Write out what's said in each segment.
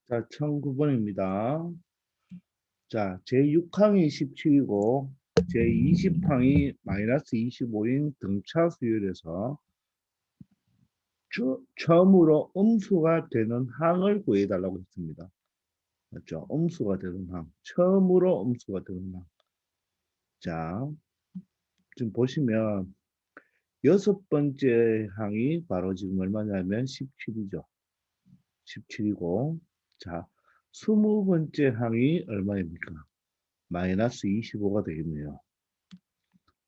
자, 1009번입니다. 자, 제6항이 17이고 제20항이 마이너스 25인 등차 수열에서 처음으로 음수가 되는 항을 구해달라고 했습니다. 맞죠? 음수가 되는 항. 처음으로 음수가 되는 항. 자, 지금 보시면 여섯 번째 항이 바로 지금 얼마냐면 17이죠. 17이고 자, 20번째 항이 얼마입니까? 마이너스 25가 되겠네요.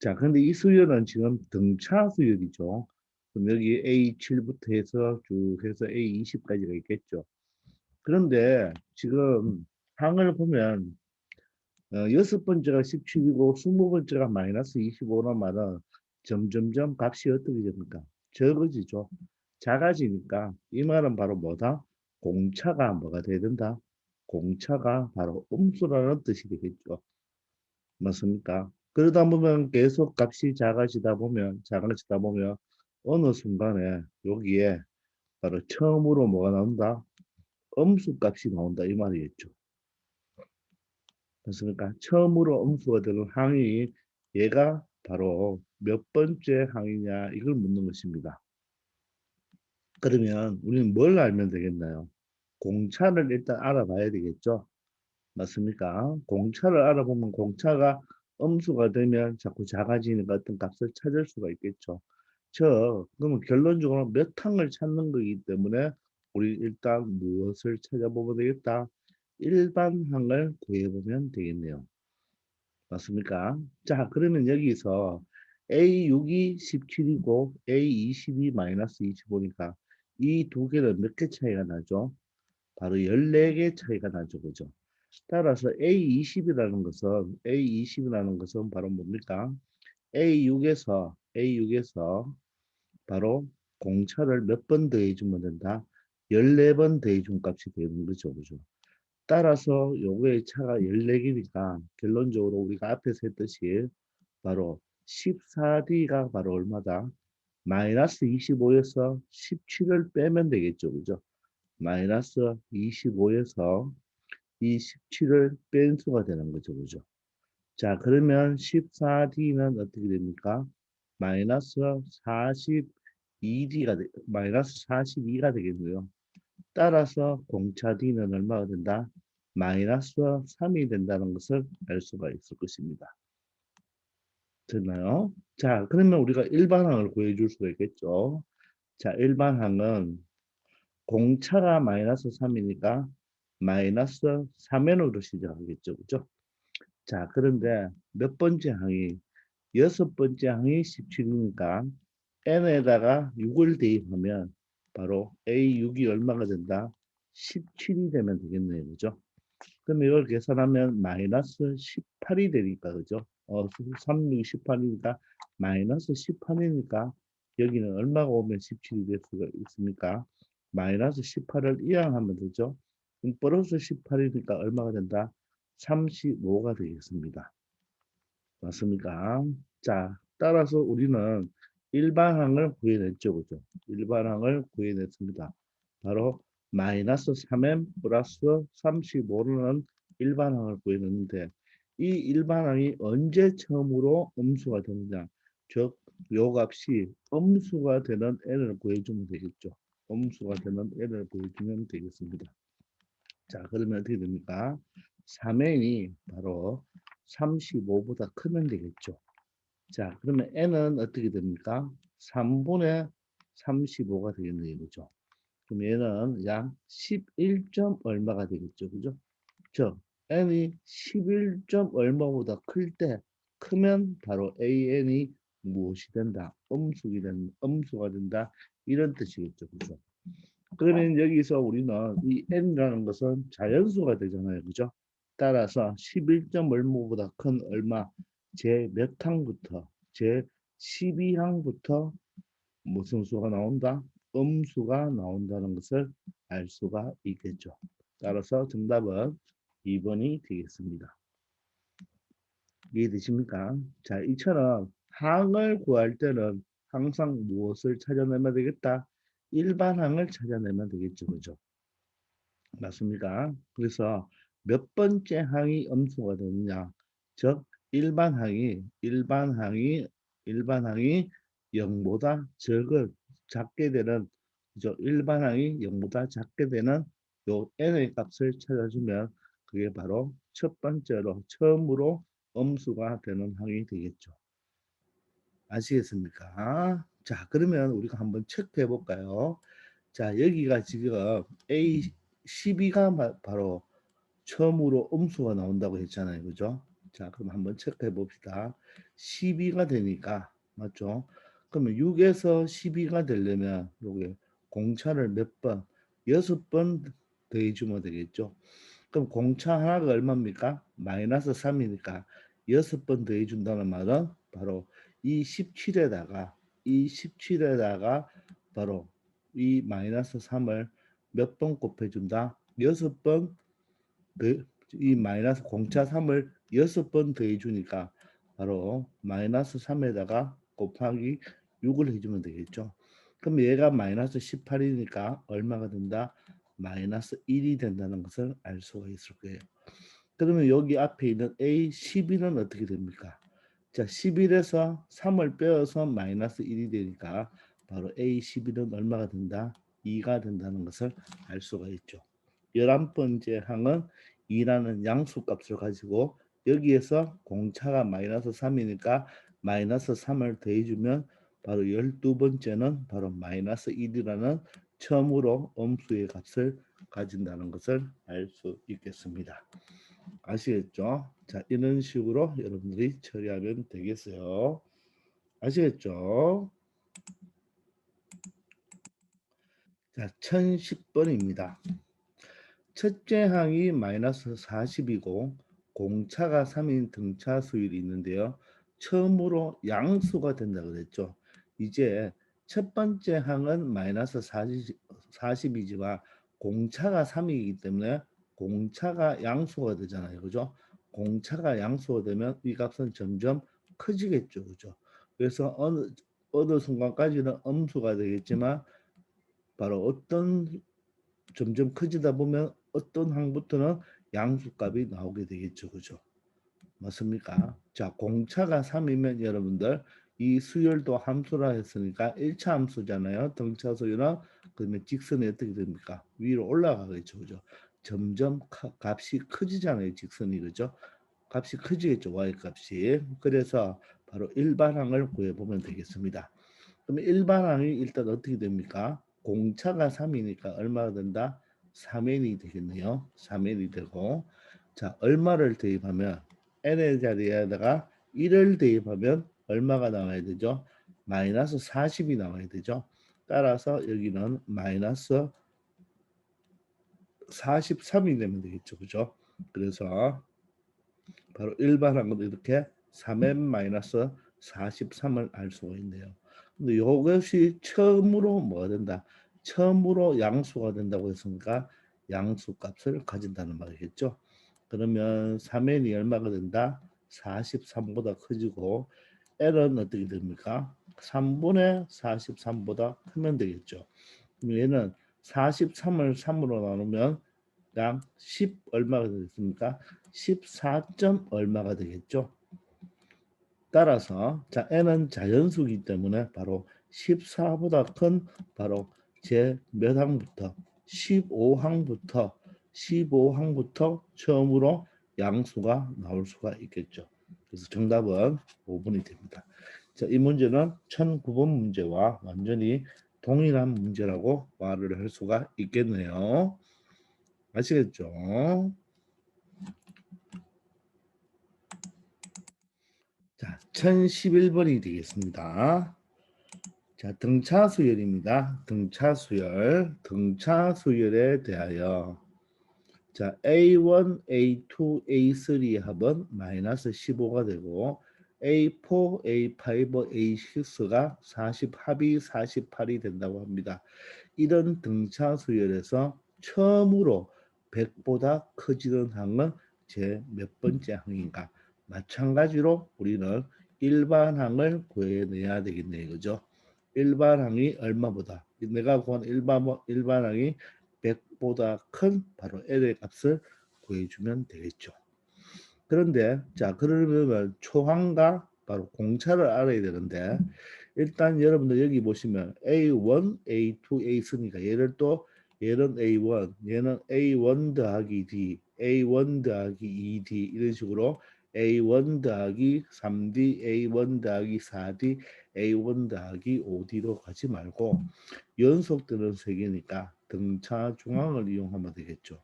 자, 근데 이 수열은 지금 등차 수열이죠. 그럼 여기 A7부터 해서 쭉 해서 A20까지가 있겠죠. 그런데 지금 항을 보면 여섯 번째가 17이고 20번째가 마이너스 25란 말은 점점점 값이 어떻게 됩니까? 적어지죠. 작아지니까 이 말은 바로 뭐다? 공차가 뭐가 돼야 된다? 공차가 바로 음수라는 뜻이 되겠죠. 맞습니까? 그러다 보면 계속 값이 작아지다 보면 어느 순간에 여기에 바로 처음으로 뭐가 나온다? 음수 값이 나온다 이 말이겠죠. 맞습니까? 처음으로 음수가 되는 항이 얘가 바로 몇 번째 항이냐 이걸 묻는 것입니다. 그러면 우리는 뭘 알면 되겠나요? 공차를 일단 알아봐야 되겠죠. 맞습니까? 공차를 알아보면 공차가 음수가 되면 자꾸 작아지는 어떤 값을 찾을 수가 있겠죠. 그러면 결론적으로 몇 항을 찾는 거기 때문에 우리 일단 무엇을 찾아보면 되겠다? 일반항을 구해보면 되겠네요. 맞습니까? 자, 그러면 여기서 A6이 17이고 A20이 마이너스 25니까 이 두 개는 몇 개 차이가 나죠? 바로 14개 차이가 나죠. 그죠? 따라서 A20이라는 것은 바로 뭡니까? A6에서 바로 공차를 몇 번 더해주면 된다? 14번 더해준 값이 되는 거죠. 그죠? 따라서 요거의 차가 14개니까 결론적으로 우리가 앞에서 했듯이 바로 14D가 바로 얼마다? 마이너스 25에서 17을 빼면 되겠죠. 그죠? 마이너스 25에서 이 17을 뺀 수가 되는 거죠. 그죠? 자, 그러면 14D는 어떻게 됩니까? 마이너스 42D가, 마이너스 42가 되겠고요. 따라서 공차 D는 얼마가 된다? 마이너스 3이 된다는 것을 알 수가 있을 것입니다. 됐나요? 자, 그러면 우리가 일반항을 구해줄 수가 있겠죠. 자, 일반항은 공차가 마이너스 3이니까 마이너스 3n으로 시작하겠죠. 그죠? 자, 그런데 몇 번째 항이 여섯 번째 항이 17이니까 n에다가 6을 대입하면 바로 A6이 얼마가 된다? 17이 되면 되겠네요. 그죠? 그럼 이걸 계산하면 마이너스 18이 되니까 그죠? 3, 6, 18이니까 마이너스 18이니까 여기는 얼마가 오면 17이 될 수가 있습니까? 마이너스 18을 이항하면 되죠? 그럼 플러스 18이니까 얼마가 된다? 35가 되겠습니다. 맞습니까? 자, 따라서 우리는 일반항을 구해냈죠. 그죠? 일반항을 구해냈습니다. 바로 마이너스 3m 플러스 35는 일반항을 구해냈는데 이 일반항이 언제 처음으로 음수가 되느냐? 즉, 요 값이 음수가 되는 n을 구해주면 되겠죠. 음수가 되는 n을 구해주면 되겠습니다. 자, 그러면 어떻게 됩니까? 3n이 바로 35보다 크면 되겠죠. 자, 그러면 n은 어떻게 됩니까? 3분의 35가 되겠네요. 그죠? 그럼 얘는 약 11점 얼마가 되겠죠. 그죠? 즉, n이 11점 얼마보다 클 때, 크면 바로 an이 무엇이 된다? 음수가 된다. 이런 뜻이겠죠. 그죠? 그러면 여기서 우리는 이 n이라는 것은 자연수가 되잖아요. 그죠? 따라서 11점 얼마보다 큰 얼마, 제 몇 항부터, 제 12항부터 무슨 수가 나온다? 음수가 나온다는 것을 알 수가 있겠죠. 따라서 정답은 2번이 되겠습니다. 이해되십니까? 자, 이처럼 항을 구할 때는 항상 무엇을 찾아내면 되겠다? 일반항을 찾아내면 되겠죠. 그죠? 맞습니까? 그래서 몇 번째 항이 음수가 되느냐? 즉 일반항이 0보다 작게 되는 그죠? 일반항이 0보다 작게 되는 요 n의 값을 찾아주면 그게 바로 첫 번째로 처음으로 음수가 되는 항이 되겠죠. 아시겠습니까? 자, 그러면 우리가 한번 체크해 볼까요? 자, 여기가 지금 A12가 바로 처음으로 음수가 나온다고 했잖아요. 그죠? 자, 그럼 한번 체크해 봅시다. 12가 되니까, 맞죠? 그러면 6에서 12가 되려면, 요게 공차를 몇 번? 6번 더해주면 되겠죠? 그럼 공차 하나가 얼마입니까? 마이너스 3이니까 6번 더해준다는 말은 바로 이 17에다가 바로 이 마이너스 3을 몇 번 곱해준다? 6번 이 마이너스 공차 3을 6번 더해주니까 바로 마이너스 3에다가 곱하기 6을 해주면 되겠죠. 그럼 얘가 마이너스 18이니까 얼마가 된다? 마이너스 1이 된다는 것을 알 수가 있을 거예요. 그러면 여기 앞에 있는 A12는 어떻게 됩니까? 자, 11에서 3을 빼어서 마이너스 1이 되니까 바로 A12는 얼마가 된다? 2가 된다는 것을 알 수가 있죠. 11번째 항은 2라는 양수값을 가지고 여기에서 공차가 마이너스 3이니까 마이너스 3을 더해주면 바로 12번째는 바로 마이너스 1이라는 처음으로 음수의 값을 가진다는 것을 알 수 있겠습니다. 아시겠죠? 자, 이런 식으로 여러분들이 처리하면 되겠어요. 아시겠죠? 자, 1010번입니다. 첫째 항이 마이너스 40이고 공차가 3인 등차 수율이 있는데요. 처음으로 양수가 된다 그랬죠. 이제 첫 번째 항은 마이너스 40이지만 공차가 3이기 때문에 공차가 양수가 되잖아요. 그죠? 공차가 양수가 되면 이 값은 점점 커지겠죠. 그죠? 그래서 어느 순간까지는 음수가 되겠지만 바로 점점 커지다 보면 어떤 항부터는 양수값이 나오게 되겠죠. 그죠? 맞습니까? 자, 공차가 3이면 여러분들 이 수열도 함수라 했으니까 1차 함수잖아요. 등차 수열은 그러면 직선이 어떻게 됩니까? 위로 올라가겠죠. 그죠? 점점 값이 커지잖아요. 직선이. 그죠? 값이 커지겠죠. y 값이. 그래서 바로 일반항을 구해보면 되겠습니다. 그럼 일반항이 일단 어떻게 됩니까? 공차가 3이니까 얼마가 된다? 3n이 되겠네요. 3n이 되고 자 얼마를 대입하면 n의 자리에다가 1을 대입하면 얼마가 나와야 되죠? 마이너스 40이 나와야 되죠. 따라서 여기는 마이너스 43이 되면 되겠죠. 그죠? 그래서 바로 일반항은 이렇게 3n 마이너스 43을 알 수가 있네요. 근데 이것이 처음으로 뭐가 된다? 처음으로 양수가 된다고 했으니까 양수 값을 가진다는 말이겠죠. 그러면 3n이 얼마가 된다? 43보다 커지고 L은 어떻게 됩니까? 3분의 43보다 크면 되겠죠. 그럼 얘는 43을 3으로 나누면 약 10 얼마가 되겠습니까? 14. 얼마가 되겠죠. 따라서 자 n은 자연수이기 때문에 바로 14보다 큰 바로 제 몇 항부터 15항부터 처음으로 양수가 나올 수가 있겠죠. 그래서 정답은 5번이 됩니다. 자, 이 문제는 1009번 문제와 완전히 동일한 문제라고 말을 할 수가 있겠네요. 아시겠죠? 자, 1011번이 되겠습니다. 자, 등차수열입니다. 등차수열에 대하여 자, A1, A2, A3 합은 마이너스 15가 되고 A4, A5, A6가 40 합이 48이 된다고 합니다. 이런 등차수열에서 처음으로 100보다 커지는 항은 제 몇 번째 항인가? 마찬가지로 우리는 일반항을 구해내야 되겠네요. 그죠? 일반항이 얼마보다 내가 구한 일반항이 100보다 큰 바로 L의 값을 구해주면 되겠죠. 그런데 자 그러면 초항과 바로 공차를 알아야 되는데 일단 여러분들 여기 보시면 A1, A2, A3니까 얘는 A1, 얘는 A1 더하기 D, A1 더하기 2D 이런 식으로 A1 더하기 3D, A1 더하기 4D, A1 더하기 5D로 가지 말고 연속되는 세개니까 등차 중앙을 이용하면 되겠죠.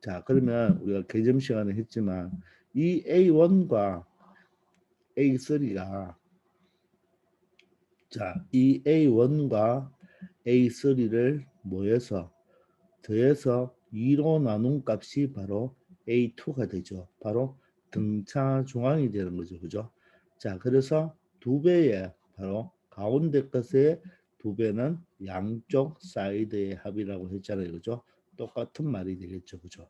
자 그러면 우리가 개점 시간에 했지만 이 A1과 A3가 자, 이 A1과 A3를 모여서 더해서 2로 나눈 값이 바로 A2가 되죠. 바로 등차 중앙이 되는 거죠. 그죠? 자, 그래서 두 배의 바로 가운데 것의 두 배는 양쪽 사이드의 합이라고 했잖아요. 그죠? 똑같은 말이 되겠죠. 그죠?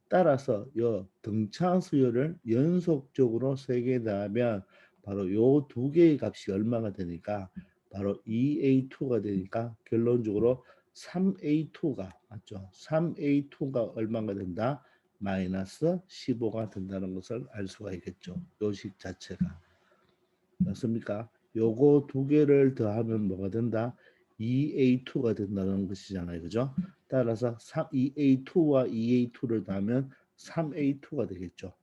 따라서 요 등차 수열을 연속적으로 3개 더하면 바로 요 두 개의 값이 얼마가 되니까 바로 2A2가 되니까 결론적으로 3A2가 맞죠? 3A2가 얼마가 된다? 마이너스 15가 된다는 것을 알 수가 있겠죠. 요식 자체가. 맞습니까? 요거 두 개를 더하면 뭐가 된다? 2A2가 된다는 것이잖아요. 그죠? 따라서 2A2와 2A2를 더하면 3A2가 되겠죠.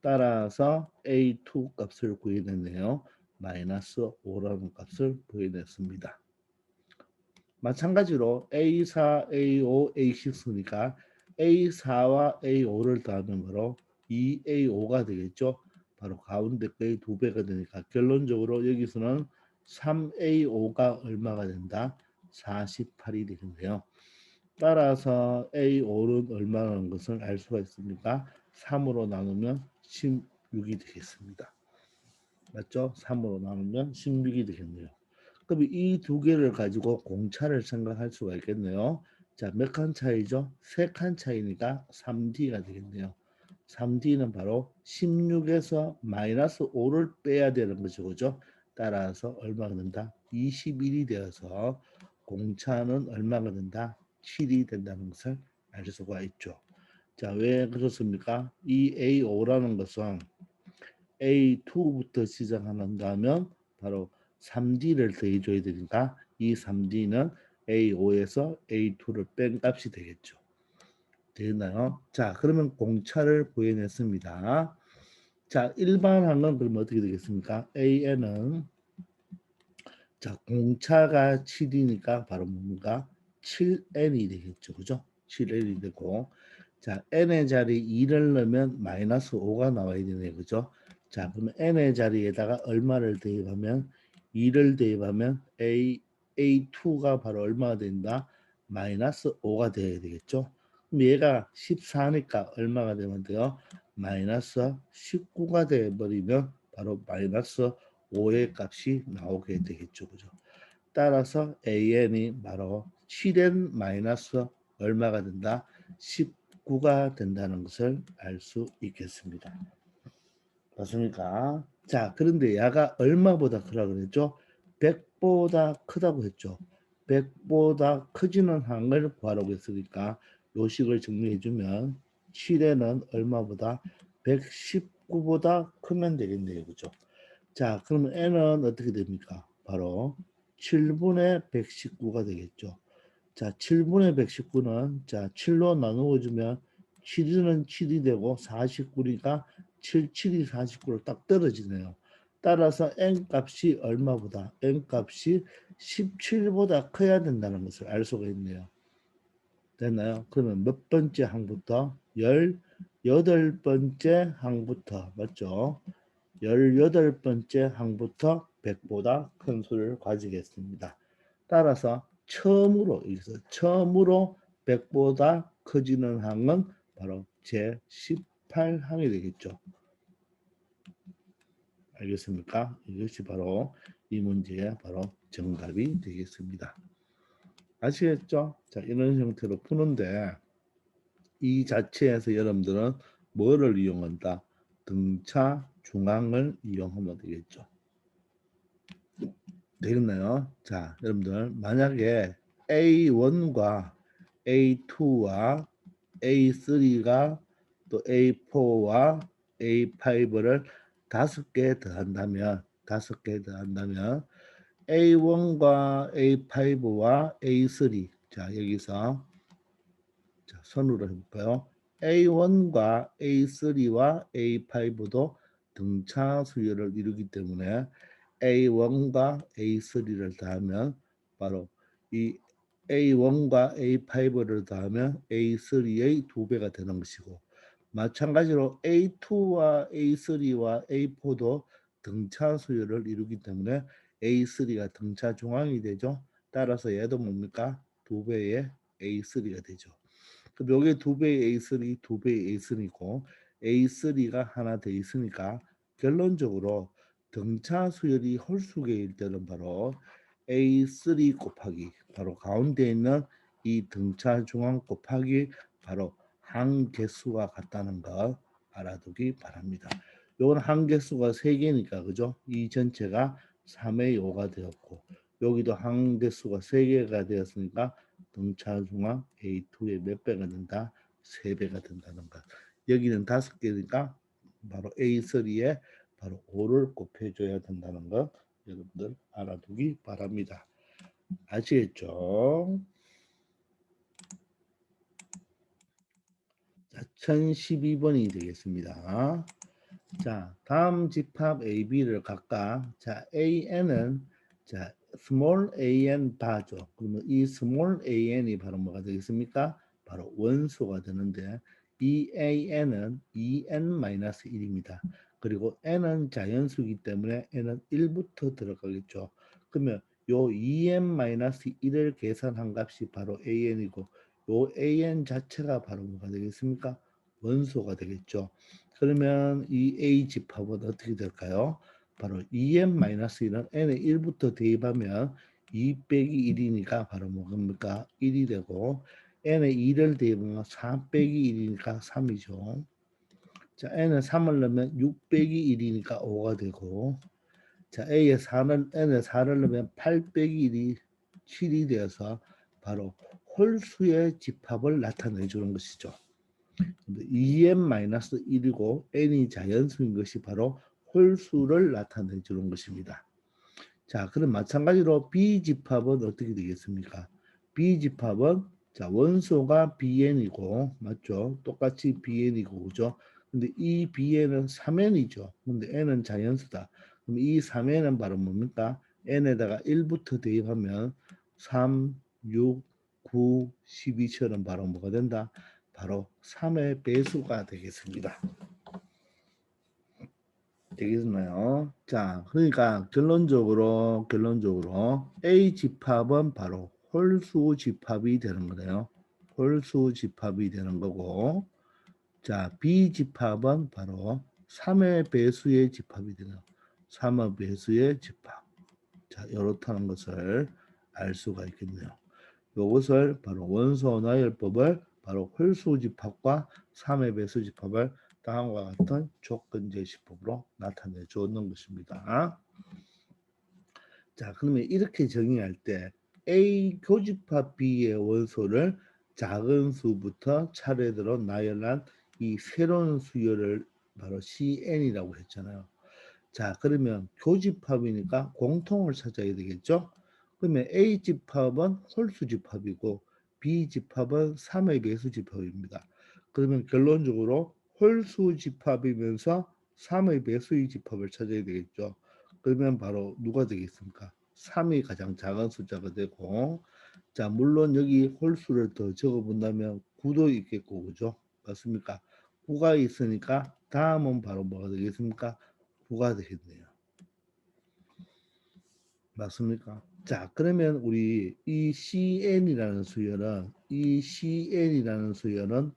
따라서 A2 값을 구해냈네요. 마이너스 5라는 값을 구해냈습니다. 마찬가지로 A4, A5, A6니까 A4와 A5를 더하면 바로 2A5가 되겠죠. 바로 가운데 거의 두 배가 되니까 결론적으로 여기서는 3A5가 얼마가 된다? 48이 되겠네요. 따라서 A5는 얼마라는 것을 알 수가 있습니까? 3으로 나누면 16이 되겠습니다. 맞죠? 3으로 나누면 16이 되겠네요. 그럼 이 두 개를 가지고 공차를 생각할 수가 있겠네요. 자, 몇 칸 차이죠? 3칸 차이니까 3D가 되겠네요. 3D는 바로 16에서 마이너스 5를 빼야 되는 거죠. 그죠? 따라서 얼마가 된다? 21이 되어서 공차는 얼마가 된다? 7이 된다는 것을 알 수가 있죠. 자, 왜 그렇습니까? 이 A5라는 것은 A2부터 시작한다면 바로 3D를 더해줘야 되니까 이 3D는 A5에서 A2를 뺀 값이 되겠죠. 되나요? 자, 그러면 공차를 구해냈습니다. 자, 일반항은 그럼 어떻게 되겠습니까? AN은 자, 공차가 7이니까 바로 뭔가 7N이 되겠죠. 그죠? 7N이 되고 자, N의 자리 2를 넣으면 마이너스 5가 나와야 되네요. 그죠? 자, 그러면 N의 자리에다가 얼마를 대입하면 2를 대입하면 A2가 바로 얼마가 된다? 마이너스 5가 돼야 되겠죠? 그럼 얘가 14니까 얼마가 되면 돼요? 마이너스 19가 돼버리면 바로 마이너스 5의 값이 나오게 되겠죠. 그죠? 따라서 AN이 바로 7N 마이너스 얼마가 된다? 19가 된다는 것을 알 수 있겠습니다. 맞습니까? 자, 그런데 야가 얼마보다 크다고 그랬죠? 100보다 크다고 했죠. 100보다 커지는 항을 구하라고 했으니까 요식을 정리해 주면 7N은 얼마보다 119보다 크면 되겠네요. 그죠? 자, 그러면 n은 어떻게 됩니까? 바로 7분의 119가 되겠죠. 자, 7분의 119는 자, 7로 나누어 주면 7은 7이 되고 49니까 7, 7이 49로 딱 떨어지네요. 따라서 n 값이 얼마보다 n 값이 17보다 커야 된다는 것을 알 수가 있네요. 됐나요? 그러면 몇 번째 항부터? 18번째 항부터 맞죠? 18번째 항부터 100보다 큰 수를 가지겠습니다. 따라서 처음으로 100보다 커지는 항은 바로 제18항이 되겠죠. 알겠습니까? 이것이 바로 이 문제의 바로 정답이 되겠습니다. 아시겠죠? 자, 이런 형태로 푸는데 이 자체에서 여러분들은 뭐를 이용한다? 등차 중앙을 이용하면 되겠죠. 되겠나요? 자, 여러분들 만약에 A1과 A2와 A3가 또 A4와 A5를 5개 더한다면 A1과 A5와 A3 자 여기서 자, 선으로 해볼까요? A1과 A3와 A5도 등차 수열을 이루기 때문에 A1과 A3를 더하면 바로 이 A1과 A5를 더하면 A3의 2배가 되는 것이고 마찬가지로 A2와 A3와 A4도 등차 수열을 이루기 때문에 A3가 등차 중앙이 되죠. 따라서 얘도 뭡니까? 2배의 A3가 되죠. 그럼 여기 2배의 A3, 2배의 A3고 A3가 하나 더 있으니까 결론적으로 등차 수열이 홀수계일 때는 바로 A3 곱하기 바로 가운데 있는 이 등차 중앙 곱하기 바로 항개수가 같다는 거 알아두기 바랍니다. 요건 항개수가 3개니까 그죠? 이 전체가 3의 5가 되었고 여기도 항개수가 3개가 되었으니까 등차 중앙 A2의 몇 배가 된다? 3배가 된다는 것. 여기는 5개니까 바로 A3에 바로 5를 곱해줘야 된다는 것 여러분들 알아두기 바랍니다. 아시겠죠? 자, 1012번이 되겠습니다. 자, 다음 집합 AB를 각각 자, AN은 자, small an 바죠. 그러면 이 small an이 바로 뭐가 되겠습니까? 바로 원소가 되는데 이 AN은 2n-1입니다. 그리고 n은 자연수이기 때문에 n은 1부터 들어가겠죠. 그러면 요 2n-1을 계산한 값이 바로 an이고 요 an 자체가 바로 뭐가 되겠습니까? 원소가 되겠죠. 그러면 이 A 집합은 어떻게 될까요? 바로 2n-1은 n에 1부터 대입하면 2 빼기 1이니까 바로 뭡니까? 1이 되고 n에 2를 대입하면 4 빼기 1이니까 3이죠. 자, n에 3을 넣으면 6 빼기 1이니까 5가 되고 자, n에 4를 넣으면 8 빼기 1이 7이 되어서 바로 홀수의 집합을 나타내 주는 것이죠. 2n-1이고 n이 자연수인 것이 바로 홀수를 나타내 주는 것입니다. 자, 그럼 마찬가지로 B집합은 어떻게 되겠습니까? B집합은 자, 원소가 Bn이고 맞죠? 똑같이 Bn이고 그죠? 근데 이 Bn은 3n이죠. 근데 n은 자연수다. 그럼 이 3n은 바로 뭡니까? n에다가 1부터 대입하면 3, 6, 9, 12처럼 바로 뭐가 된다? 바로 3의 배수가 되겠습니다. 되겠나요? 자, 그러니까 결론적으로 A 집합은 바로 홀수 집합이 되는 거네요. 홀수 집합이 되는 거고, 자, B 집합은 바로 3의 배수의 집합이 되는 3의 배수의 집합. 자, 이렇다는 것을 알 수가 있겠네요. 이것을 바로 원소 나열법을 바로 홀수 집합과 3의 배수 집합을 다음과 같은 조건 제시법으로 나타내 주는 것입니다. 자, 그러면 이렇게 정의할 때 A 교집합 B의 원소를 작은 수부터 차례대로 나열한 이 새로운 수열을 바로 CN이라고 했잖아요. 자, 그러면 교집합이니까 공통을 찾아야 되겠죠? 그러면 A 집합은 홀수 집합이고 B 집합은 3의 배수 집합입니다. 그러면 결론적으로 홀수 집합이면서 3의 배수의 집합을 찾아야 되겠죠. 그러면 바로 누가 되겠습니까? 3이 가장 작은 숫자가 되고 자, 물론 여기 홀수를 더 적어 본다면 9도 있겠고 그죠? 맞습니까? 9가 있으니까 다음은 바로 뭐가 되겠습니까? 9가 되겠네요. 맞습니까? 자, 그러면 우리 이 CN이라는 수열은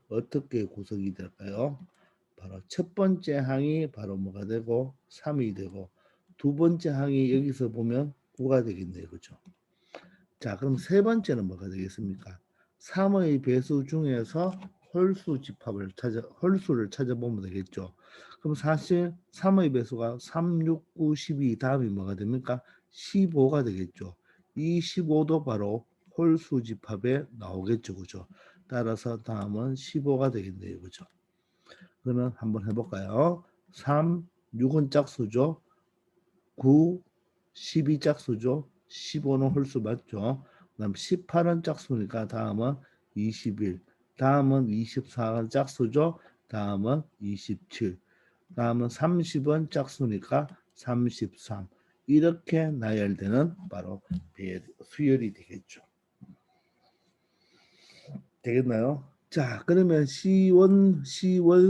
어떻게 구성이 될까요? 바로 첫 번째 항이 바로 뭐가 되고 3이 되고 두 번째 항이 여기서 보면 9가 되겠네요. 그죠? 자, 그럼 세 번째는 뭐가 되겠습니까? 3의 배수 중에서 홀수를 찾아보면 되겠죠. 그럼 사실 3의 배수가 3, 6, 9, 12 다음이 뭐가 됩니까? 15가 되겠죠. 이 15도 바로 홀수 집합에 나오겠죠. 그죠? 따라서 다음은 15가 되겠네요. 그죠? 그러면 한번 해볼까요? 3, 6은 짝수죠. 9, 12 짝수죠. 15는 홀수 맞죠? 그다음 18은 짝수니까 다음은 21, 다음은 24가 짝수죠. 다음은 27, 다음은 30은 짝수니까 33. 이렇게 나열되는 바로 수열이 되겠죠. 되겠나요? 자, 그러면 C1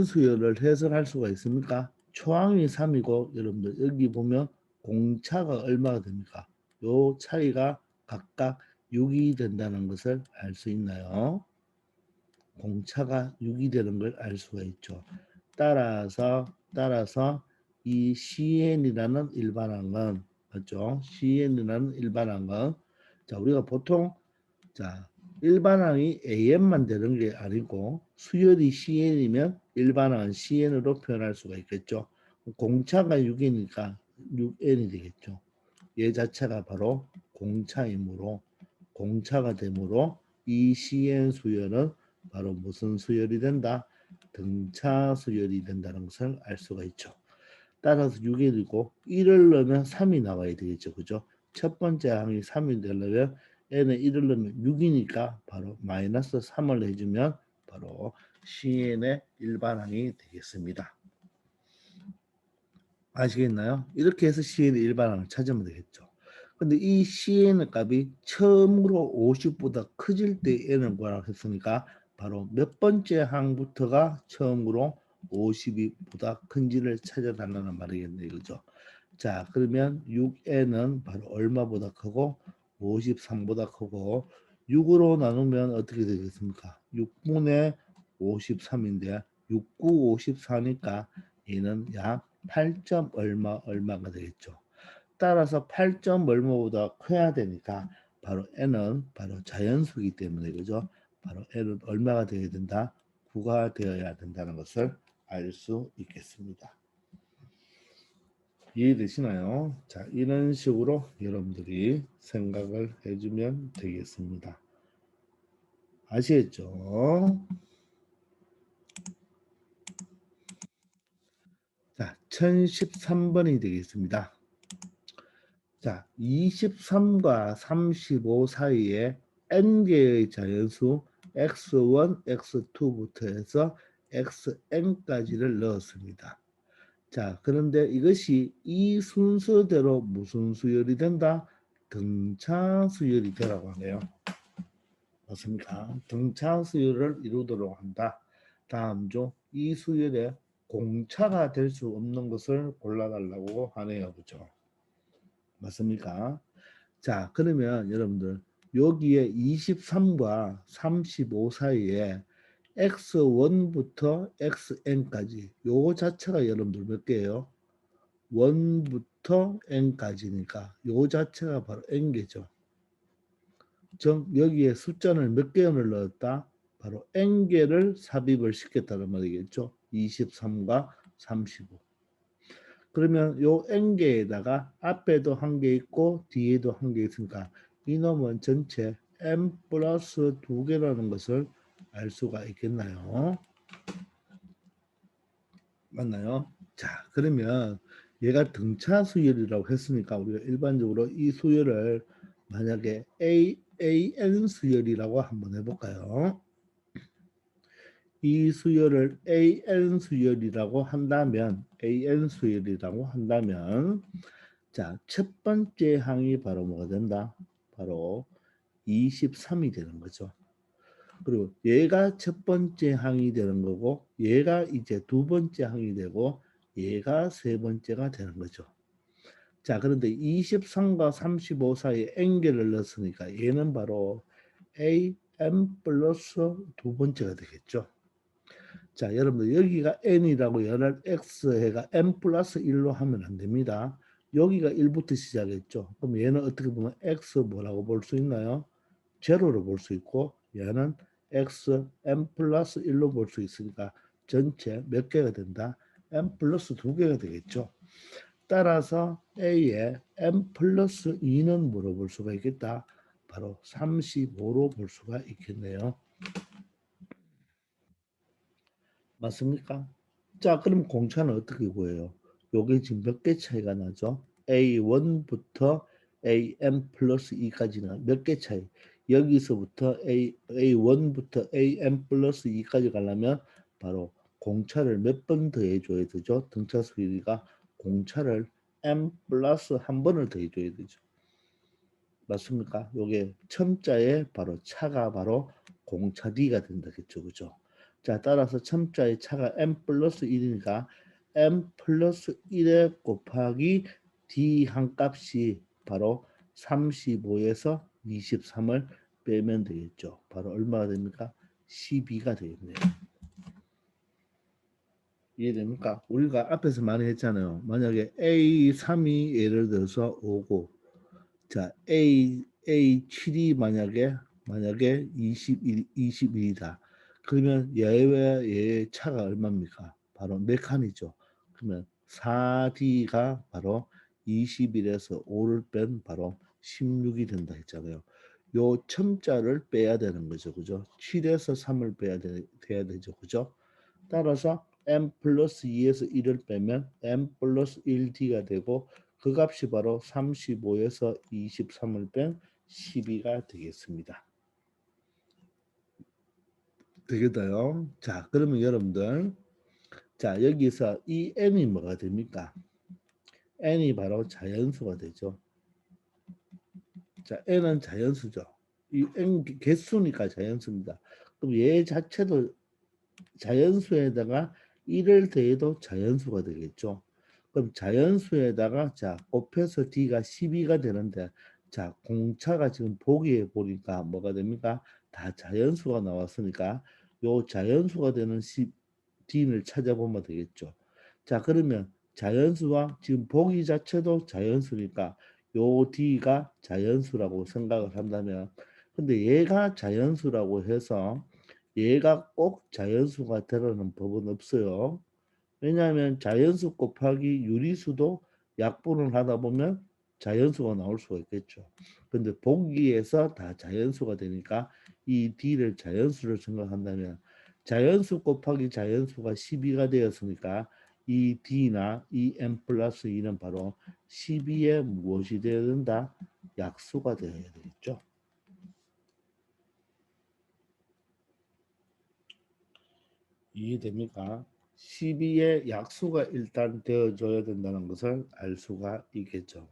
수열을 해석할 수가 있습니까? 초항이 3이고 여러분들 여기 보면 공차가 얼마가 됩니까? 요 차이가 각각 6이 된다는 것을 알 수 있나요? 공차가 6이 되는 걸 알 수가 있죠. 따라서 이 CN이라는 일반항은 맞죠? CN이라는 일반항은 자, 우리가 보통 자, 일반항이 AN만 되는 게 아니고 수열이 CN이면 일반항은 CN으로 표현할 수가 있겠죠. 공차가 6이니까 6N이 되겠죠. 얘 자체가 바로 공차이므로 공차가 되므로 이 CN 수열은 바로 무슨 수열이 된다? 등차 수열이 된다는 것을 알 수가 있죠. 따라서 6이고 1을 넣으면 3이 나와야 되겠죠. 그죠? 첫 번째 항이 3이 되려면 n에 1을 넣으면 6이니까 바로 마이너스 3을 해주면 바로 CN의 일반항이 되겠습니다. 아시겠나요? 이렇게 해서 CN의 일반항을 찾으면 되겠죠. 근데 이 CN 값이 처음으로 50보다 커질 때 n을 구하라고 했으니까 바로 몇 번째 항부터가 처음으로 50보다 큰지를 찾아달라는 말이겠네요. 그죠? 자, 그러면 6n은 바로 얼마보다 크고 53보다 크고 6으로 나누면 어떻게 되겠습니까? 6분의 53인데 6, 9, 54니까 얘는 약 8점 얼마가 되겠죠. 따라서 8점 얼마보다 커야 되니까 바로 n은 바로 자연수이기 때문에 그죠? 바로 n은 얼마가 되어야 된다? 9가 되어야 된다는 것을 알 수 있겠습니다. 이해되시나요? 자, 이런 식으로 여러분들이 생각을 해주면 되겠습니다. 아시겠죠? 자, 1013번이 되겠습니다. 자, 23과 35 사이에 n개의 자연수 x1, x2부터 해서 xn까지를 넣었습니다. 자, 그런데 이것이 이 순서대로 무슨 수열이 된다? 등차 수열이 되라고 하네요. 맞습니까? 등차 수열을 이루도록 한다. 다음 중 이 수열에 공차가 될 수 없는 것을 골라달라고 하네요. 그죠? 맞습니까? 자, 그러면 여러분들 여기에 23과 35 사이에 x1부터 xn까지 요 자체가 여러분들 몇 개예요? 1부터 n까지니까 요 자체가 바로 n개죠. 즉 여기에 숫자를 몇 개를 넣었다? 바로 n개를 삽입을 시켰다는 말이겠죠. 23과 35. 그러면 요 n개에다가 앞에도 한 개 있고 뒤에도 한 개 있으니까 이놈은 전체 n 플러스 2개라는 것을 알 수가 있겠나요? 맞나요? 자, 그러면 얘가 등차 수열이라고 했으니까 우리가 일반적으로 이 수열을 만약에 AN 수열이라고 한번 해볼까요? 이 수열을 AN 수열이라고 한다면 자, 첫 번째 항이 바로 뭐가 된다? 바로 23이 되는 거죠. 그리고 얘가 첫 번째 항이 되는 거고 얘가 이제 두 번째 항이 되고 얘가 세 번째가 되는 거죠. 자, 그런데 23과 35 사이에 n개를 넣었으니까 얘는 바로 an 플러스 두 번째가 되겠죠. 자, 여러분들 여기가 n이라고 연할 x해가 n 플러스 1로 하면 안 됩니다. 여기가 1부터 시작했죠. 그럼 얘는 어떻게 보면 x 뭐라고 볼 수 있나요? 제로로 볼 수 있고 얘는 x n 플러스 1로 볼 수 있으니까 전체 몇 개가 된다? n 플러스 2개가 되겠죠. 따라서 A에 n 플러스 2는 물어볼 수가 있겠다. 바로 35로 볼 수가 있겠네요. 맞습니까? 자, 그럼 공차는 어떻게 구해요? 요게 지금 몇 개 차이가 나죠? A1부터 AM 플러스 2까지는 몇 개 차이? 여기서부터 A1부터 AM 플러스 2까지 가려면 바로 공차를 몇 번 더해줘야 되죠? 등차수 길이가 공차를 M 플러스 한 번을 더해줘야 되죠. 맞습니까? 요게 첨자에 바로 차가 바로 공차 D가 된다겠죠. 그죠? 자, 따라서 첨자의 차가 M 플러스 1이니까 M 플러스 1에 곱하기 D 한 값이 바로 35에서 23을 빼면 되겠죠. 바로 얼마가 됩니까? 12가 되겠네요. 이해됩니까? 우리가 앞에서 많이 했잖아요. 만약에 A3이 예를 들어서 5고 자, A7이 만약에 21이다. 그러면 얘와 얘의 차가 얼마입니까? 바로 몇 칸이죠. 그러면 4D가 바로 21에서 5를 뺀 바로 16이 된다 했잖아요. 요 첨자를 빼야 되는 거죠. 그죠? 7에서 3을 돼야 되죠. 그죠? 따라서 m 플러스 2에서 1을 빼면 m 플러스 1d가 되고 그 값이 바로 35에서 23을 뺀 12가 되겠습니다. 되겠어요? 자, 그러면 여러분들 자, 여기서 이 n이 뭐가 됩니까? n이 바로 자연수가 되죠. 자, n은 자연수죠. 이 n 개수니까 자연수입니다. 그럼 얘 자체도 자연수에다가 1을 더해도 자연수가 되겠죠. 그럼 자연수에다가 자 곱해서 D가 12가 되는데 자 공차가 지금 보기에 보니까 뭐가 됩니까? 다 자연수가 나왔으니까 요 자연수가 되는 D를 찾아보면 되겠죠. 자 그러면 자연수와 지금 보기 자체도 자연수니까 요 D가 자연수라고 생각을 한다면 근데 얘가 자연수라고 해서 얘가 꼭 자연수가 되라는 법은 없어요. 왜냐하면 자연수 곱하기 유리수도 약분을 하다 보면 자연수가 나올 수가 있겠죠. 근데 보기에서 다 자연수가 되니까 이 D를 자연수를 생각한다면 자연수 곱하기 자연수가 12가 되었으니까 이 D나 이 M 플러스 2는 바로 12에 무엇이 되어야 된다? 약수가 되어야 되겠죠. 이해됩니까? 12의 약수가 일단 되어줘야 된다는 것을 알 수가 있겠죠.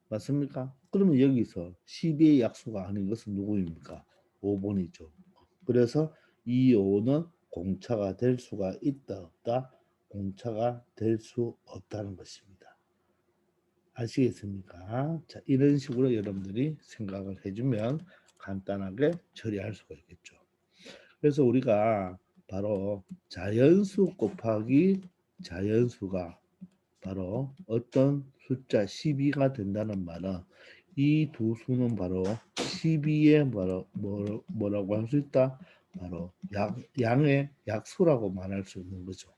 맞습니까? 그러면 여기서 12의 약수가 아닌 것은 누구입니까? 5번이죠. 그래서 이 5는 공차가 될 수가 있다 없다? 공차가 될 수 없다는 것입니다. 아시겠습니까? 자, 이런 식으로 여러분들이 생각을 해주면 간단하게 처리할 수가 있겠죠. 그래서 우리가 바로 자연수 곱하기 자연수가 바로 어떤 숫자 12가 된다는 말은 이 두 수는 바로 12의 바로 뭐라고 할 수 있다? 바로 양의 약수라고 말할 수 있는 거죠.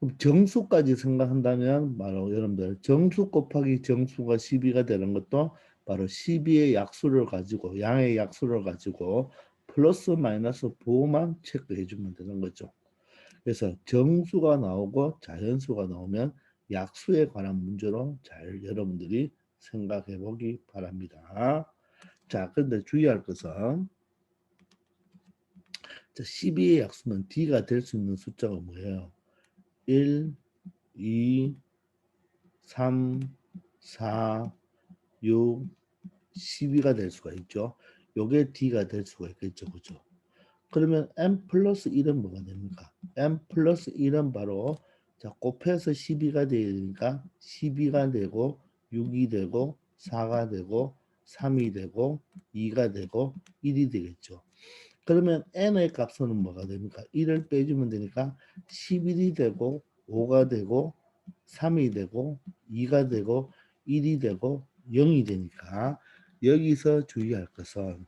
그럼 정수까지 생각한다면 바로 여러분들 정수 곱하기 정수가 12가 되는 것도 바로 12의 약수를 가지고 양의 약수를 가지고 플러스 마이너스 부호만 체크해 주면 되는 거죠. 그래서 정수가 나오고 자연수가 나오면 약수에 관한 문제로 잘 여러분들이 생각해 보기 바랍니다. 자, 그런데 주의할 것은 12의 약수는 D가 될 수 있는 숫자가 뭐예요? 1, 2, 3, 4, 6, 12가 될 수가 있죠. 요게 D가 될 수가 있겠죠. 그죠? 그러면 M 플러스 1은 뭐가 됩니까? M 플러스 1은 바로 자 곱해서 12가 되니까 12가 되고 6이 되고 4가 되고 3이 되고 2가 되고 1이 되겠죠. 그러면 n의 값은 뭐가 됩니까? 1을 빼주면 되니까 11이 되고 5가 되고 3이 되고 2가 되고 1이 되고 0이 되니까 여기서 주의할 것은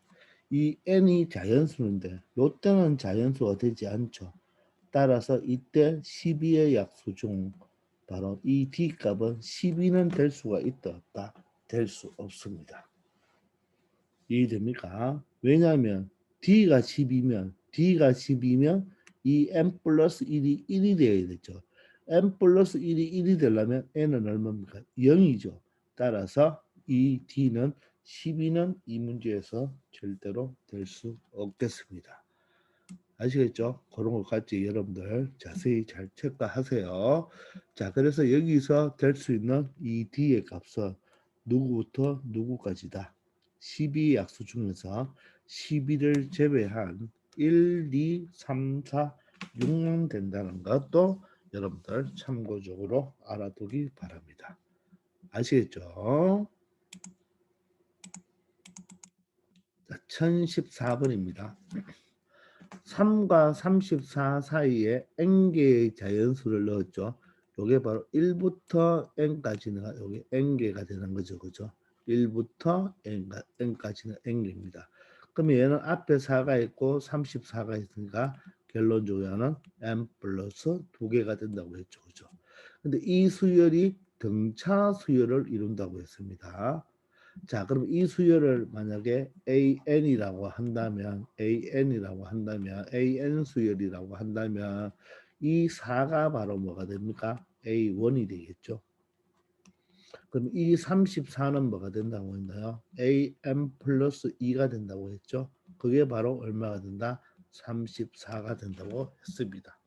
이 n이 자연수인데 이때는 자연수가 되지 않죠. 따라서 이때 12의 약수 중 바로 이 D값은 12는 될 수가 있다 없다? 될 수 없습니다. 이해됩니까? 왜냐하면 D가 10이면 이 n 플러스 1이 1이 되어야 되죠. n 플러스 1이 1이 되려면 n은 얼마입니까? 0이죠. 따라서 이 D는 12는 이 문제에서 절대로 될 수 없겠습니다. 아시겠죠? 그런 것까지 여러분들 자세히 잘 체크하세요. 자, 그래서 여기서 될 수 있는 이 D의 값은 누구부터 누구까지다. 12 약수 중에서 12를 제외한 1, 2, 3, 4, 6만 된다는 것도 여러분들 참고적으로 알아두기 바랍니다. 아시겠죠? 자, 1014번입니다. 3과 34 사이에 n개의 자연수를 넣었죠. 이게 바로 1부터 n까지는 여기 n개가 되는 거죠. 그죠? 1부터 n까지는 n개입니다. 그러면 얘는 앞에 4가 있고 34가 있으니까 결론적으로는 n 플러스 2개가 된다고 했죠. 그죠? 근데 이 수열이 등차 수열을 이룬다고 했습니다. 자, 그럼 이 수열을 만약에 AN이라고 한다면 AN 수열이라고 한다면 이 4가 바로 뭐가 됩니까? A1이 되겠죠. 그럼 이 34는 뭐가 된다고 했나요? AM 플러스 2가 된다고 했죠. 그게 바로 얼마가 된다? 34가 된다고 했습니다.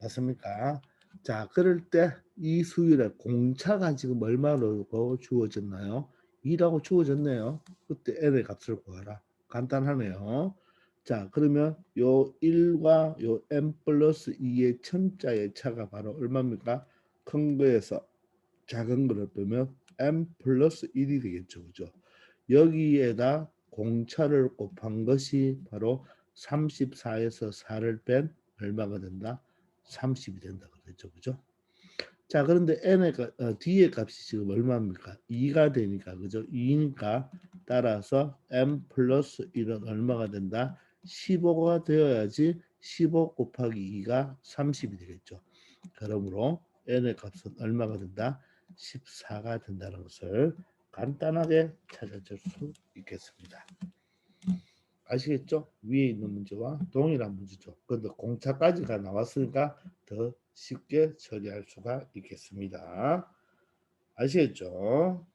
맞습니까? 자, 그럴 때 이 수열의 공차가 지금 얼마로 주어졌나요? 2라고 주어졌네요. 그때 n의 값을 구하라. 간단하네요. 자, 그러면 요 1과 요 n 플러스 2의 첨자의 차가 바로 얼마입니까? 큰 거에서 작은 거를 빼면 n 플러스 1이 되겠죠. 그죠? 여기에다 공차를 곱한 것이 바로 34에서 4를 뺀 얼마가 된다? 30이 된다 그랬죠. 그죠? 자, 그런데 D의 값이 지금 얼마입니까? 2가 되니까, 그죠? 2니까 따라서 M 플러스 1은 얼마가 된다? 15가 되어야지 15 곱하기 2가 30이 되겠죠. 그러므로 N의 값은 얼마가 된다? 14가 된다는 것을 간단하게 찾아줄 수 있겠습니다. 아시겠죠? 위에 있는 문제와 동일한 문제죠. 그런데 공차까지가 나왔으니까 더 쉽게 처리할 수가 있겠습니다. 아시겠죠?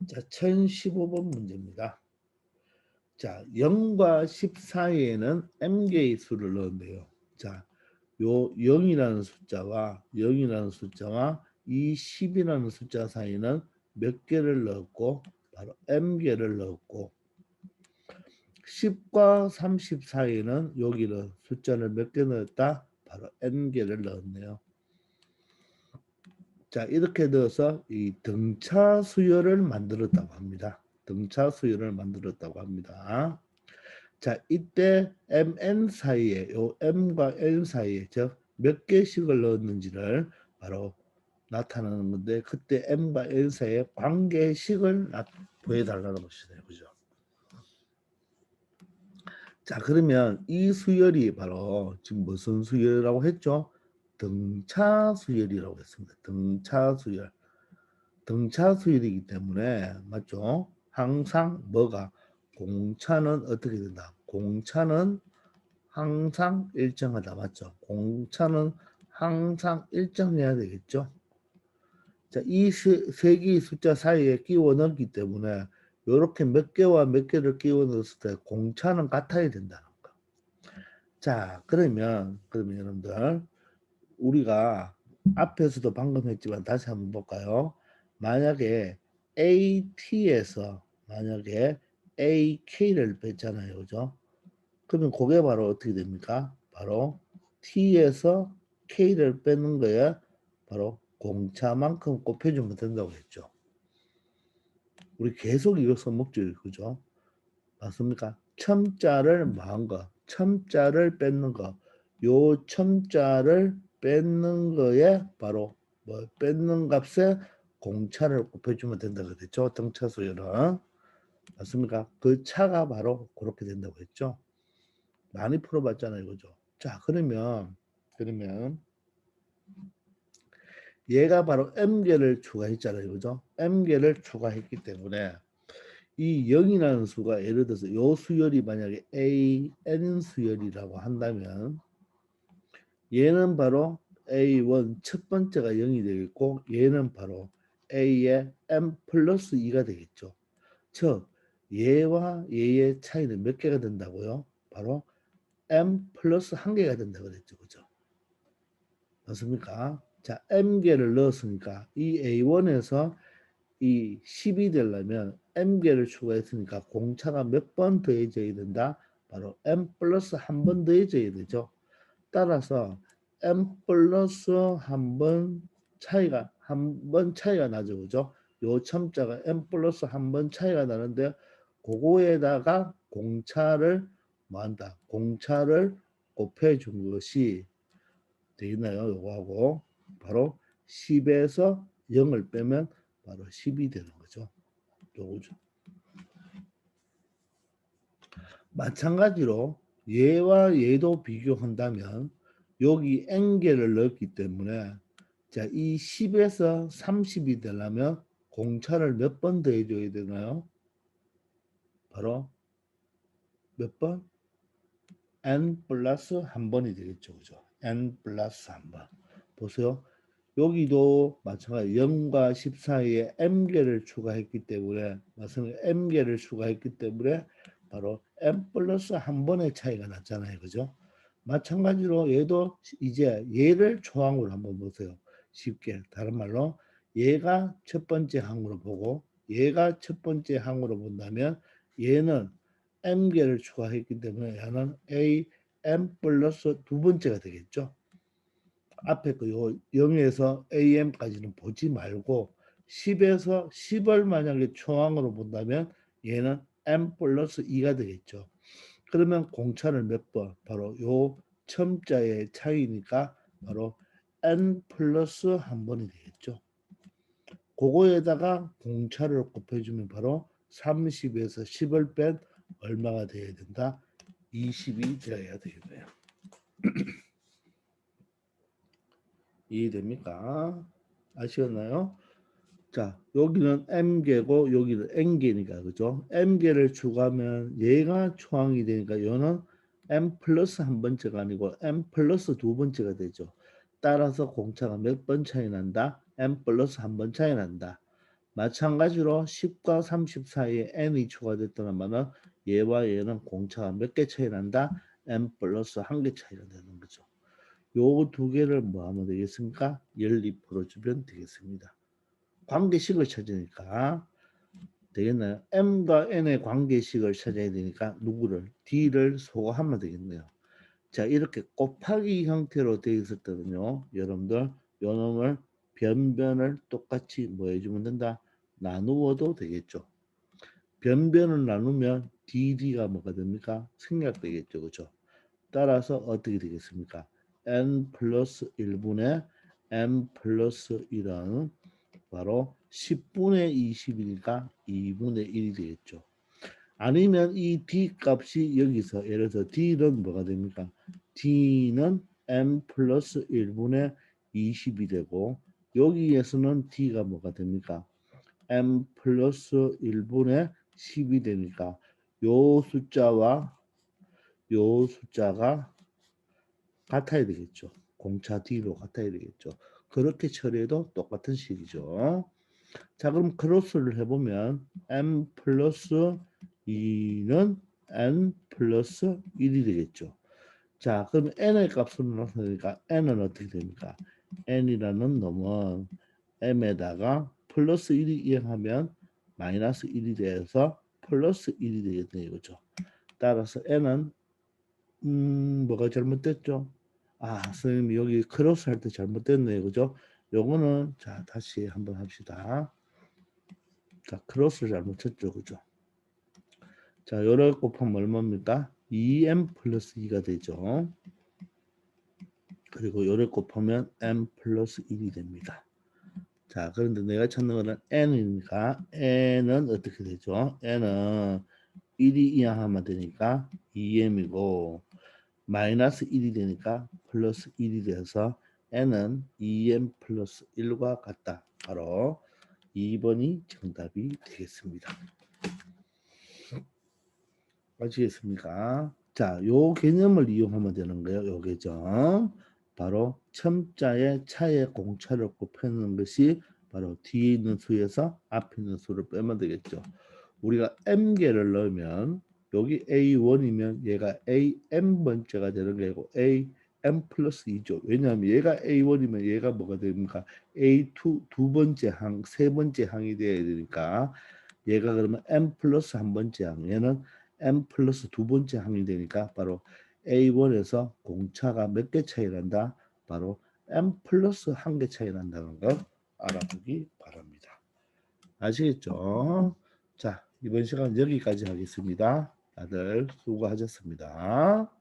자, 1015번 문제입니다. 자, 0과 10 사이에는 m개의 수를 넣은데요. 자, 요 0이라는 숫자와 이 10이라는 숫자 사이는 몇 개를 넣었고 바로 m개를 넣었고 10과 30 사이에는 여기는 숫자를 몇 개 넣었다? 바로 n개를 넣었네요. 자, 이렇게 넣어서 이 등차 수열을 만들었다고 합니다. 등차 수열을 만들었다고 합니다. 자, 이때 mn 사이에 요 m과 n 사이에 즉 몇 개씩을 넣었는지를 바로 나타나는 건데 그때 m과 n 사이에 관계식을 보여달라는 것이네요. 그죠? 자, 그러면 이 수열이 바로 지금 무슨 수열이라고 했죠? 등차 수열이라고 했습니다. 등차 수열. 등차 수열이기 때문에 맞죠? 항상 뭐가 공차는 어떻게 된다? 공차는 항상 일정하다. 맞죠? 공차는 항상 일정해야 되겠죠? 자, 이 세 개의 숫자 사이에 끼워 넣기 때문에 이렇게 몇 개와 몇 개를 끼워 넣었을 때 공차는 같아야 된다는 거. 자, 그러면 여러분들 우리가 앞에서도 방금 했지만 다시 한번 볼까요? 만약에 만약에 AK를 뺐잖아요. 그죠? 그러면 그게 바로 어떻게 됩니까? 바로 T에서 K를 빼는 거에 바로 공차만큼 곱해주면 된다고 했죠. 우리 계속 이거 써먹죠. 그죠? 맞습니까? 첨자를 뭐한 거? 첨자를 뺏는 거. 요 첨자를 뺏는 거에 바로 뭐 뺏는 값에 공차를 곱해주면 된다 그랬죠. 등차 수열은. 맞습니까? 그 차가 바로 그렇게 된다고 했죠. 많이 풀어봤잖아요. 그죠? 자, 그러면 얘가 바로 m개를 추가했잖아요. 그죠? m개를 추가했기 때문에 이 0이라는 수가 예를 들어서 요 수열이 만약에 n 수열이라고 한다면 얘는 바로 A1 첫 번째가 0이 되겠고 얘는 바로 A의 m 플러스 2가 되겠죠. 즉 얘와 얘의 차이는 몇 개가 된다고요? 바로 m 플러스 1개가 된다고 그랬죠. 그죠? 맞습니까? 자, m개를 넣었으니까 이 A1에서 이 10이 되려면 m개를 추가했으니까 공차가 몇 번 더해져야 된다? 바로 m 플러스 한 번 더해져야 되죠. 따라서 m 플러스 한 번 차이가 나죠. 그죠? 요 첨자가 m 플러스 한 번 차이가 나는데 그거에다가 공차를 뭐 한다? 공차를 곱해 준 것이 되겠나요? 요거하고 바로 10에서 0을 빼면 바로 10이 되는 거죠. 요거죠. 마찬가지로 얘와 얘도 비교한다면 여기 n개를 넣었기 때문에 자, 이 10에서 30이 되려면 공차를 몇 번 더해줘야 되나요? 바로 몇 번? n 플러스 한 번이 되겠죠. 그죠? n 플러스 한 번. 보세요. 여기도 마찬가지 0과 10 사이에 m개를 추가했기 때문에 맞습니다. m개를 추가했기 때문에 바로 m 플러스 한 번의 차이가 났잖아요. 그죠? 마찬가지로 얘도 이제 얘를 초항으로 한번 보세요. 쉽게 다른 말로 얘가 첫 번째 항으로 보고 얘가 첫 번째 항으로 본다면 얘는 m개를 추가했기 때문에 얘는 a m 플러스 두 번째가 되겠죠. 앞에 그 0에서 am까지는 보지 말고 10에서 10을 만약에 초항으로 본다면 얘는 m 플러스 2가 되겠죠. 그러면 공차를 몇 번? 바로 요 첨자의 차이니까 바로 n 플러스 한 번이 되겠죠. 그거에다가 공차를 곱해주면 바로 30에서 10을 뺀 얼마가 돼야 된다? 20이 되어야 되겠네요. 이해됩니까? 아시겠나요? 자, 여기는 m개고 여기는 n개니까 그죠? m개를 추가하면 얘가 초항이 되니까 얘는 m 플러스 한 번째가 아니고 m 플러스 두 번째가 되죠. 따라서 공차가 몇 번 차이 난다? m 플러스 한 번 차이 난다. 마찬가지로 10과 30 사이에 n이 추가됐더라면 얘와 얘는 공차가 몇 개 차이 난다? m 플러스 한 개 차이가 되는 거죠. 요 두 개를 뭐 하면 되겠습니까? 연립 풀어주면 되겠습니다. 관계식을 찾으니까 되겠나요? m과 n의 관계식을 찾아야 되니까 누구를? d를 소거하면 되겠네요. 자, 이렇게 곱하기 형태로 되어 있을 때는요, 여러분들 요 놈을 변변을 똑같이 뭐 해주면 된다? 나누어도 되겠죠. 변변을 나누면 dd가 뭐가 됩니까? 생략되겠죠. 그죠? 따라서 어떻게 되겠습니까? n 플러스 1분의 m 플러스 1은 바로 10분의 20이니까 2분의 1이 되겠죠. 아니면 이 d 값이 여기서 예를 들어 d는 뭐가 됩니까? d는 m 플러스 1분의 20이 되고 여기에서는 d가 뭐가 됩니까? m 플러스 1분의 10이 되니까 요 숫자와 요 숫자가 같아야 되겠죠. 공차 D로 같아야 되겠죠. 그렇게 처리해도 똑같은 식이죠. 자, 그럼 크로스를 해보면 m 플러스 2는 n 플러스 1이 되겠죠. 자, 그럼 n의 값으로 나타내니까 n은 어떻게 됩니까? n이라는 놈은 m에다가 플러스 1이 이행하면 마이너스 1이 돼서 플러스 1이 되겠네요. 그죠? 따라서 n은 뭐가 잘못됐죠? 아, 선생님 여기 크로스 할 때 잘못됐네요. 그죠? 요거는 자, 다시 한번 합시다. 자, 크로스를 잘못 쳤죠. 그죠? 자, 요를 곱하면 얼마입니까? 2m 플러스 2가 되죠. 그리고 요를 곱하면 m 플러스 1이 됩니다. 자, 그런데 내가 찾는 거는 n이니까 n은 어떻게 되죠? n은 1이 이항하면 되니까 2m이고 마이너스 1이 되니까 플러스 1이 돼서 n은 2n 플러스 1과 같다. 바로 2번이 정답이 되겠습니다. 아시겠습니까? 자, 요 개념을 이용하면 되는 거예요. 요 개념. 바로 첨자의 차의 공차를 곱하는 것이 바로 뒤에 있는 수에서 앞에 있는 수를 빼면 되겠죠. 우리가 m개를 넣으면 여기 A1이면 얘가 AM번째가 되는 거고 AM 플러스 2죠. 왜냐하면 얘가 A1이면 얘가 뭐가 됩니까? A2 두 번째 항, 세 번째 항이 돼야 되니까 얘가 그러면 M 플러스 한 번째 항, 얘는 M 플러스 두 번째 항이 되니까 바로 A1에서 공차가 몇 개 차이 난다? 바로 M 플러스 한 개 차이 난다는 거 알아두기 바랍니다. 아시겠죠? 자, 이번 시간 여기까지 하겠습니다. 다들 수고하셨습니다.